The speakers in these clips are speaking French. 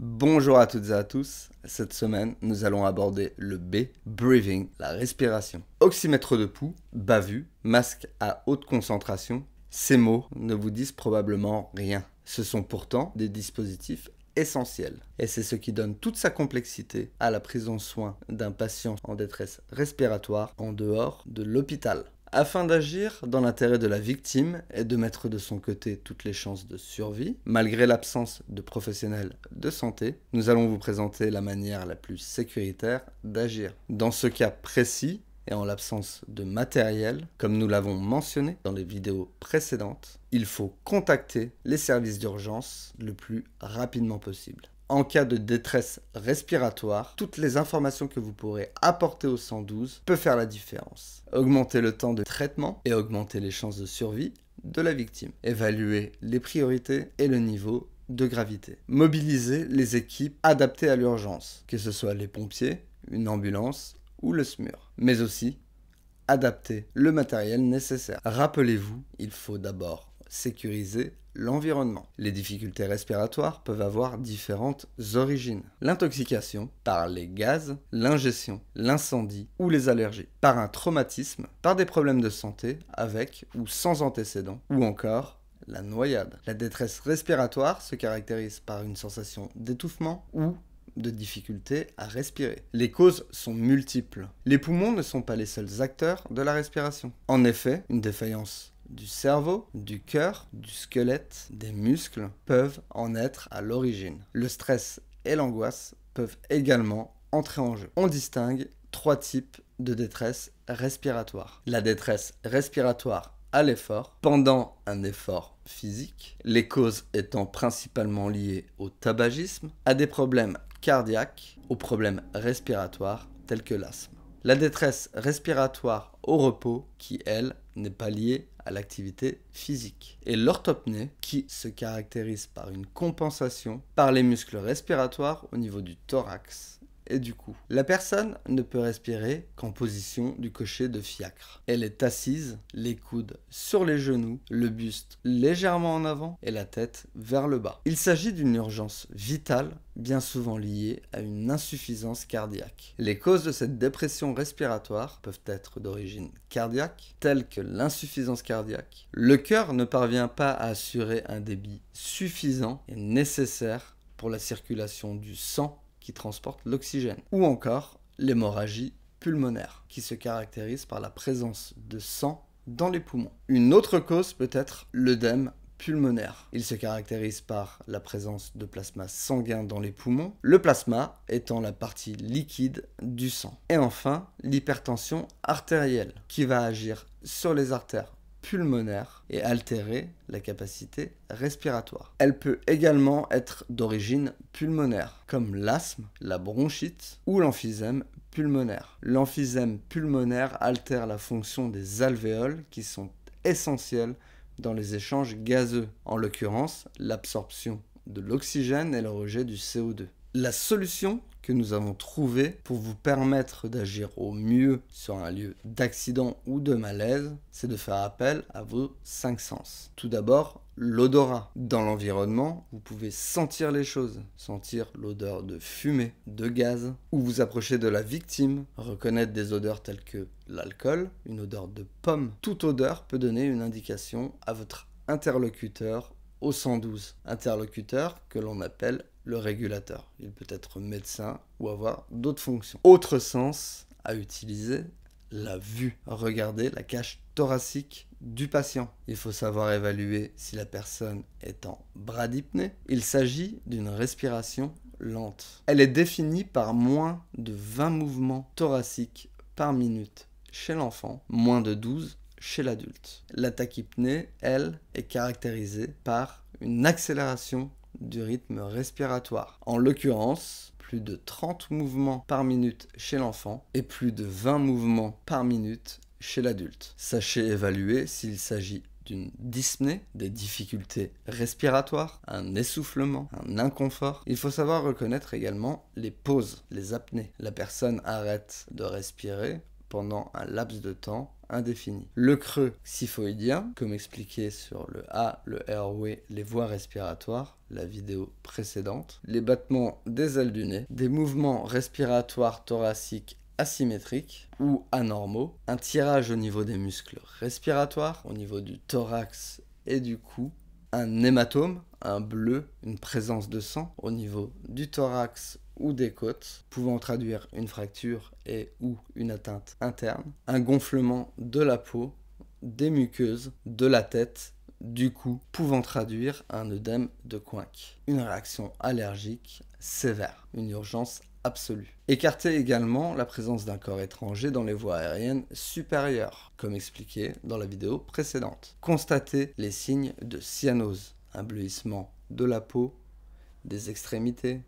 Bonjour à toutes et à tous, cette semaine nous allons aborder le B, breathing, la respiration. Oxymètre de pouls, bas-vue, masque à haute concentration, ces mots ne vous disent probablement rien. Ce sont pourtant des dispositifs essentiels. Et c'est ce qui donne toute sa complexité à la prise en soin d'un patient en détresse respiratoire en dehors de l'hôpital. Afin d'agir dans l'intérêt de la victime et de mettre de son côté toutes les chances de survie, malgré l'absence de professionnels de santé, nous allons vous présenter la manière la plus sécuritaire d'agir. Dans ce cas précis, et en l'absence de matériel, comme nous l'avons mentionné dans les vidéos précédentes, il faut contacter les services d'urgence le plus rapidement possible. En cas de détresse respiratoire, toutes les informations que vous pourrez apporter au 112 peuvent faire la différence. Augmenter le temps de traitement et augmenter les chances de survie de la victime. Évaluer les priorités et le niveau de gravité. Mobiliser les équipes adaptées à l'urgence, que ce soit les pompiers, une ambulance ou le SMUR. Mais aussi adapter le matériel nécessaire. Rappelez-vous, il faut d'abord sécuriser l'environnement. Les difficultés respiratoires peuvent avoir différentes origines. L'intoxication par les gaz, l'ingestion, l'incendie ou les allergies, par un traumatisme, par des problèmes de santé avec ou sans antécédents, ou encore la noyade. La détresse respiratoire se caractérise par une sensation d'étouffement ou de difficulté à respirer. Les causes sont multiples. Les poumons ne sont pas les seuls acteurs de la respiration. En effet, une défaillance du cerveau, du cœur, du squelette, des muscles peuvent en être à l'origine. Le stress et l'angoisse peuvent également entrer en jeu. On distingue 3 types de détresse respiratoire. La détresse respiratoire à l'effort, pendant un effort physique, les causes étant principalement liées au tabagisme, à des problèmes cardiaques, aux problèmes respiratoires tels que l'asthme. La détresse respiratoire au repos qui, elle, n'est pas liée à l'activité physique. Et l'orthopnée qui se caractérise par une compensation par les muscles respiratoires au niveau du thorax et du cou. La personne ne peut respirer qu'en position du cocher de fiacre. Elle est assise, les coudes sur les genoux, le buste légèrement en avant et la tête vers le bas. Il s'agit d'une urgence vitale, bien souvent liée à une insuffisance cardiaque. Les causes de cette dépression respiratoire peuvent être d'origine cardiaque, telles que l'insuffisance cardiaque. Le cœur ne parvient pas à assurer un débit suffisant et nécessaire pour la circulation du sang qui transporte l'oxygène, ou encore l'hémorragie pulmonaire, qui se caractérise par la présence de sang dans les poumons. Une autre cause peut être l'œdème pulmonaire. Il se caractérise par la présence de plasma sanguin dans les poumons, le plasma étant la partie liquide du sang. Et enfin, l'hypertension artérielle, qui va agir sur les artères pulmonaire et altérer la capacité respiratoire. Elle peut également être d'origine pulmonaire, comme l'asthme, la bronchite ou l'emphysème pulmonaire. L'emphysème pulmonaire altère la fonction des alvéoles qui sont essentielles dans les échanges gazeux, en l'occurrence l'absorption de l'oxygène et le rejet du CO2. La solution que nous avons trouvée pour vous permettre d'agir au mieux sur un lieu d'accident ou de malaise, c'est de faire appel à vos 5 sens. Tout d'abord, l'odorat. Dans l'environnement, vous pouvez sentir les choses, sentir l'odeur de fumée, de gaz, ou vous approcher de la victime, reconnaître des odeurs telles que l'alcool, une odeur de pomme. Toute odeur peut donner une indication à votre interlocuteur au 112. Interlocuteur que l'on appelle le régulateur. Il peut être médecin ou avoir d'autres fonctions. Autre sens à utiliser, la vue. Regardez la cage thoracique du patient. Il faut savoir évaluer si la personne est en bradypnée. Il s'agit d'une respiration lente. Elle est définie par moins de 20 mouvements thoraciques par minute chez l'enfant, moins de 12 chez l'adulte. La tachypnée, elle, est caractérisée par une accélération du rythme respiratoire. En l'occurrence, plus de 30 mouvements par minute chez l'enfant et plus de 20 mouvements par minute chez l'adulte. Sachez évaluer s'il s'agit d'une dyspnée, des difficultés respiratoires, un essoufflement, un inconfort. Il faut savoir reconnaître également les pauses, les apnées. La personne arrête de respirer pendant un laps de temps indéfinie. Le creux xiphoïdien, comme expliqué sur le A, le airway, les voies respiratoires, la vidéo précédente, les battements des ailes du nez, des mouvements respiratoires thoraciques asymétriques ou anormaux, un tirage au niveau des muscles respiratoires, au niveau du thorax et du cou, un hématome, un bleu, une présence de sang au niveau du thorax ou des côtes, pouvant traduire une fracture et ou une atteinte interne, un gonflement de la peau, des muqueuses, de la tête, du cou, pouvant traduire un œdème de Quincke, une réaction allergique sévère, une urgence absolue. Écartez également la présence d'un corps étranger dans les voies aériennes supérieures, comme expliqué dans la vidéo précédente. Constatez les signes de cyanose, un bleuissement de la peau, des extrémités,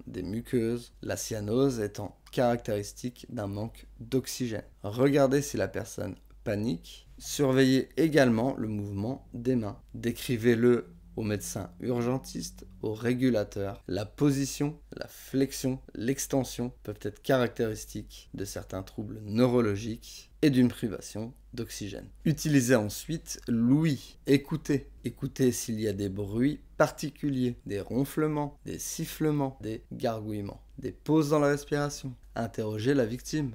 des muqueuses, la cyanose étant caractéristique d'un manque d'oxygène. Regardez si la personne panique. Surveillez également le mouvement des mains. Décrivez-le au médecin urgentiste, au régulateur. La position, la flexion, l'extension peuvent être caractéristiques de certains troubles neurologiques et d'une privation d'oxygène. Utilisez ensuite l'ouïe. Écoutez. Écoutez s'il y a des bruits particuliers, des ronflements, des sifflements, des gargouillements, des pauses dans la respiration. Interrogez la victime.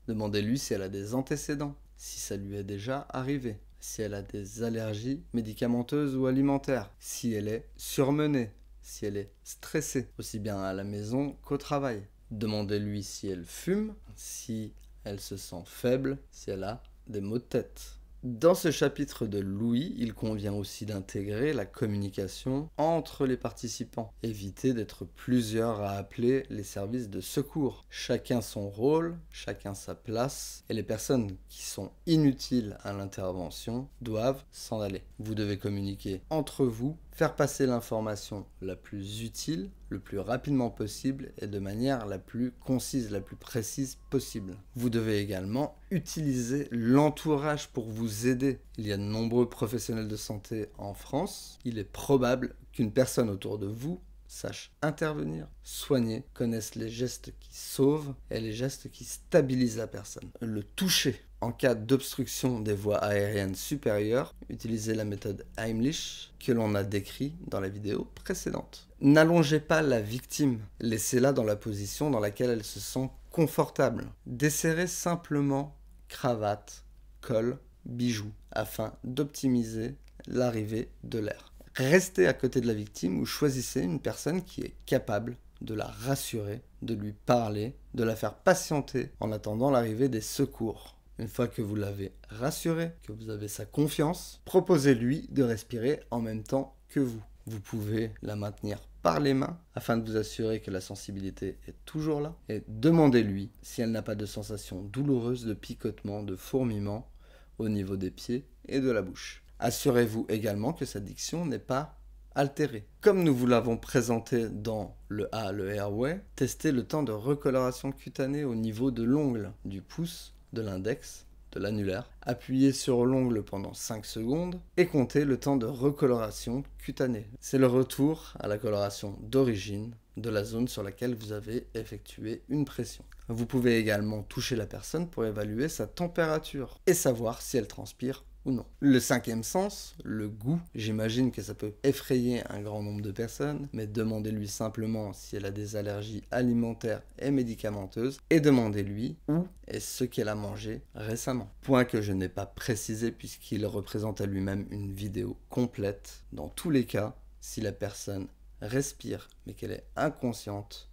Demandez-lui si elle a des antécédents, si ça lui est déjà arrivé, si elle a des allergies médicamenteuses ou alimentaires, si elle est surmenée, si elle est stressée, aussi bien à la maison qu'au travail. Demandez-lui si elle fume, si elle se sent faible, si elle a des maux de tête. Dans ce chapitre de l'ouïe, il convient aussi d'intégrer la communication entre les participants. Évitez d'être plusieurs à appeler les services de secours. Chacun son rôle, chacun sa place, et les personnes qui sont inutiles à l'intervention doivent s'en aller. Vous devez communiquer entre vous, faire passer l'information la plus utile, le plus rapidement possible et de manière la plus concise, la plus précise possible. Vous devez également utiliser l'entourage pour vous aider. Il y a de nombreux professionnels de santé en France. Il est probable qu'une personne autour de vous sache intervenir, soigner, connaisse les gestes qui sauvent et les gestes qui stabilisent la personne. Le toucher. En cas d'obstruction des voies aériennes supérieures, utilisez la méthode Heimlich que l'on a décrite dans la vidéo précédente. N'allongez pas la victime, laissez-la dans la position dans laquelle elle se sent confortable. Desserrez simplement cravate, col, bijoux afin d'optimiser l'arrivée de l'air. Restez à côté de la victime ou choisissez une personne qui est capable de la rassurer, de lui parler, de la faire patienter en attendant l'arrivée des secours. Une fois que vous l'avez rassuré, que vous avez sa confiance, proposez-lui de respirer en même temps que vous. Vous pouvez la maintenir par les mains afin de vous assurer que la sensibilité est toujours là et demandez-lui si elle n'a pas de sensation douloureuse de picotement, de fourmillement au niveau des pieds et de la bouche. Assurez-vous également que sa diction n'est pas altérée. Comme nous vous l'avons présenté dans le A, le airway, testez le temps de recoloration cutanée au niveau de l'ongle, du pouce, de l'index, de l'annulaire. Appuyez sur l'ongle pendant 5 secondes et comptez le temps de recoloration cutanée. C'est le retour à la coloration d'origine de la zone sur laquelle vous avez effectué une pression. Vous pouvez également toucher la personne pour évaluer sa température et savoir si elle transpire ou non. Le cinquième sens, le goût, j'imagine que ça peut effrayer un grand nombre de personnes, mais demandez-lui simplement si elle a des allergies alimentaires et médicamenteuses et demandez-lui où est ce qu'elle a mangé récemment. Point que je n'ai pas précisé puisqu'il représente à lui-même une vidéo complète. Dans tous les cas, si la personne respire mais qu'elle est inconsciente,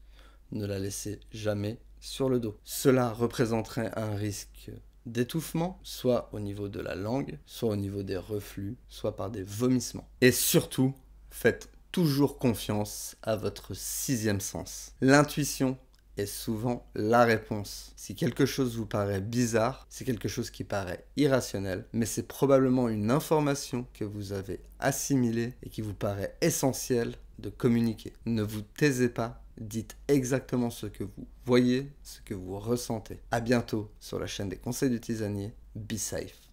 ne la laissez jamais sur le dos. Cela représenterait un risque d'étouffement, soit au niveau de la langue, soit au niveau des reflux, soit par des vomissements. Et surtout, faites toujours confiance à votre sixième sens. L'intuition est souvent la réponse. Si quelque chose vous paraît bizarre, c'est quelque chose qui paraît irrationnel, mais c'est probablement une information que vous avez assimilée et qui vous paraît essentielle de communiquer. Ne vous taisez pas. Dites exactement ce que vous voyez, ce que vous ressentez. À bientôt sur la chaîne des conseils du tisanier. Be safe.